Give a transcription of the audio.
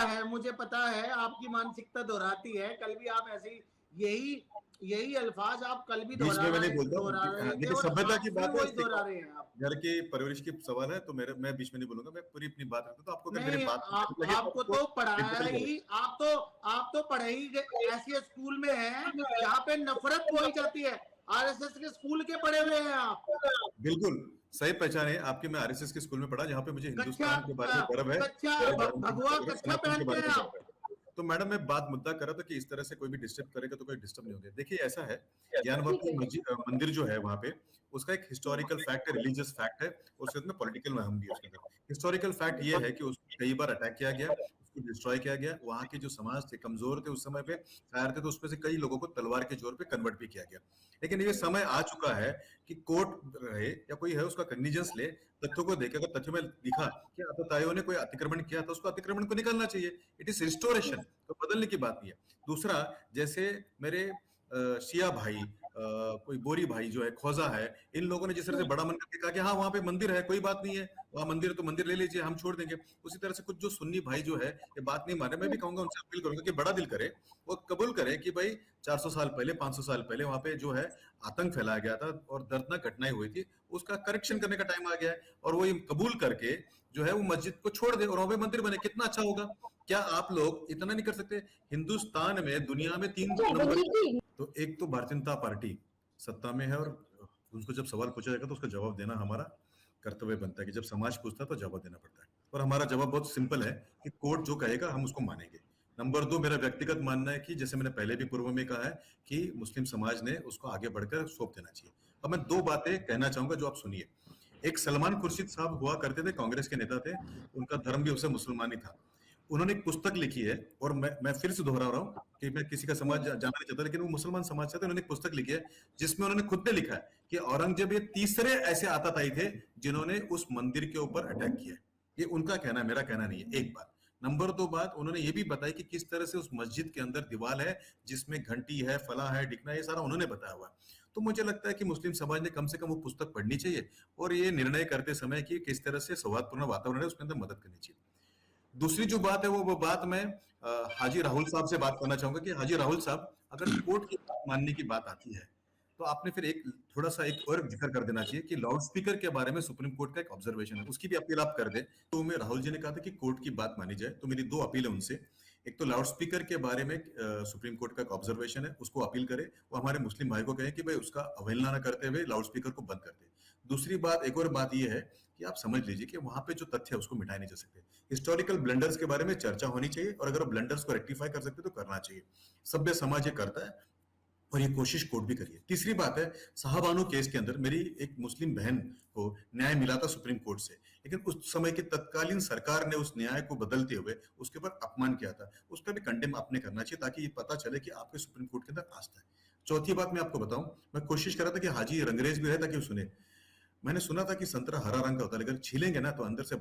है, मुझे पता है आपकी मानसिकता दोहराती है। कल भी आप ऐसे यही यही अल्फाज आप कल भी बीच में मैं नहीं बोलता दोहरा रहे थे देखिए और सभ्यता आज की फिर बात है, वही दोहरा रहे हैं आप। घर की परवरिश की सवाल है तो मैं बीच में नहीं बोलूंगा, मैं पूरी अपनी बात रखता हूं, तो आपको अगर मेरी नहीं, बात लगे तो आपको आपको तो पढ़ाया इंटरप्ट ही, आप तो पढ़े ही ऐसे स्कूल में हैं जहां पे नफरत बोई जाती है। आरएसएस के स्कूल के पढ़े हुए हैं आप। बिल्कुल सही पहचान है आपकी। मैं आरएसएस के स्कूल में पढ़ा जहां पे मुझे कच्छा हिंदुस्तान के बारे में गर्व है, कच्छा मेरे धर्म के भगवा बारे में, कच्छा सनातन के पहनते बारे हैं में आप। गर्व है। तो मैडम मैं बात मुद्दा कर रहा था कि इस तरह से कोई भी डिस्टर्ब करेगा तो कोई डिस्टर्ब नहीं होगा। देखिए ऐसा है, ज्ञानवापी मंदिर जो है वहां पे, उसका एक हिस्टोरिकल फैक्ट है, रिलीजियस फैक्ट है, उसके अंदर पॉलिटिकल में हम भी उसके अंदर। हिस्टोरिकल फैक्ट ये है कि उसको कई बार अटैक किया गया, उसको डिस्ट्रॉय किया गया, वहां के जो समाज थे कमजोर थे उस समय पे, शायर थे, तो उसमें से कई लोगों को तलवार के जोर पे कन्वर्ट भी किया गया। लेकिन ये समय आ चुका है कि कोर्ट रहे या कोई है उसका कग्निजेंस ले, तथ्यों को देखे, अगर तथ्यों में दिखा कि आतताइयों ने कोई अतिक्रमण किया तो उसको अतिक्रमण को निकालना चाहिए। इट इज रिस्टोरेशन, तो बदलने की बात नहीं है। दूसरा, जैसे मेरे शिया भाई, कोई बोरी भाई जो है, खोजा है, इन लोगों ने जिस तरह से बड़ा मन करके कहा कि हाँ वहां पे मंदिर है, कोई बात नहीं है, वहां मंदिर है तो मंदिर ले लीजिए, हम छोड़ देंगे। उसी तरह से कुछ जो सुन्नी भाई जो है ये बात नहीं माने, मैं भी कहूंगा, उनसे अपील करूंगा कि बड़ा दिल करे, वो कबूल करे कि भाई 400 साल पहले, 500 साल पहले वहां पे जो है आतंक फैलाया गया था और दर्दनाक घटनाएं हुई थी, उसका करेक्शन करने का टाइम आ गया है। और वो ये कबूल करके जो है वो मस्जिद को छोड़ दे और वहां पे मंदिर बने, कितना अच्छा होगा। क्या आप लोग इतना नहीं कर सकते? हिंदुस्तान में दुनिया में 3 नंबर, तो एक तो भारतीय जनता पार्टी सत्ता में है और उनको जब सवाल पूछा जाएगा तो उसका जवाब देना हमारा कर्तव्य बनता है कि जब समाज पूछता है तो जवाब देना पड़ता है। और हमारा जवाब बहुत सिंपल है कि कोर्ट जो कहेगा हम उसको मानेंगे। नंबर 2, मेरा व्यक्तिगत मानना है कि जैसे मैंने पहले भी पूर्व में कहा है कि मुस्लिम समाज ने उसको आगे बढ़कर सौंप देना चाहिए। अब मैं 2 बातें कहना चाहूंगा जो आप सुनिए। एक सलमान खुर्शीद साहब हुआ करते थे, कांग्रेस के नेता थे, उनका धर्म भी उससे मुसलमान ही था। उन्होंने एक पुस्तक लिखी है, और मैं फिर से दोहरा रहा हूं कि मैं किसी का समाज जानना नहीं चाहता, लेकिन वो मुसलमान समाज से थे। उन्होंने एक पुस्तक लिखी है जिसमें उन्होंने खुद ने लिखा है कि औरंगजेब ये तीसरे ऐसे आताताई थे जिन्होंने उस मंदिर के ऊपर अटैक किया। ये उनका कहना है, मेरा कहना नहीं है। एक बात। नंबर 2 बात, उन्होंने ये भी बताई कि किस तरह से उस मस्जिद के अंदर दीवार है जिसमें घंटी है, फला है, ढिकना है, ये सारा उन्होंने बताया हुआ। तो मुझे लगता है कि मुस्लिम समाज ने कम से कम वो पुस्तक पढ़नी चाहिए और ये निर्णय करते समय कि किस तरह से सौहार्दपूर्ण वातावरण है उसके अंदर मदद करनी चाहिए। दूसरी जो बात है वो बात मैं हाजी राहुल साहब से बात करना चाहूंगा कि हाजी राहुल साहब, अगर कोर्ट की बात मानने की बात आती है तो आपने फिर एक थोड़ा सा एक और जिक्र कर देना चाहिए कि लाउड स्पीकर के बारे में सुप्रीम कोर्ट का एक ऑब्जर्वेशन है, उसकी भी अपील आप कर दे। तो मैं, राहुल जी ने कहा था कि कोर्ट की बात मानी जाए, तो मेरी 2 अपील है उनसे। एक तो लाउड स्पीकर के बारे में सुप्रीम कोर्ट का एक ऑब्जर्वेशन है, उसको अपील करे, वो हमारे मुस्लिम भाई को कहें कि भाई उसका अवहेलना न करते हुए लाउड स्पीकर को बंद कर दे। दूसरी बात, एक और बात यह है कि आप समझ लीजिए कि वहां पे जो तथ्य है उसको मिटाए नहीं जा सकते। हिस्टोरिकल ब्लंडर्स के बारे में चर्चा होनी चाहिए और अगर ब्लंडर्स को रेक्टिफाई कर सकते तो करना चाहिए। सभ्य समाज ये करता है और ये कोशिश कोर्ट भी करिए। तीसरी बात है, साहबानो केस के अंदर मेरी एक मुस्लिम बहन को न्याय मिला था सुप्रीम कोर्ट से, लेकिन उस समय की तत्कालीन सरकार ने उस न्याय को बदलते हुए उसके ऊपर अपमान किया था। उसका भी कंडेम आपने करना चाहिए ताकि ये पता चले कि आपके सुप्रीम कोर्ट के अंदर आस्था है। चौथी बात मैं आपको बताऊं, मैं कोशिश कर रहा था कि हाजी रंगरेज भी रहे ताकि वो सुने। मैंने सुना था कि संतरा हरा रंग का होता है, लेकिन छीलेंगे ना तो अंदर से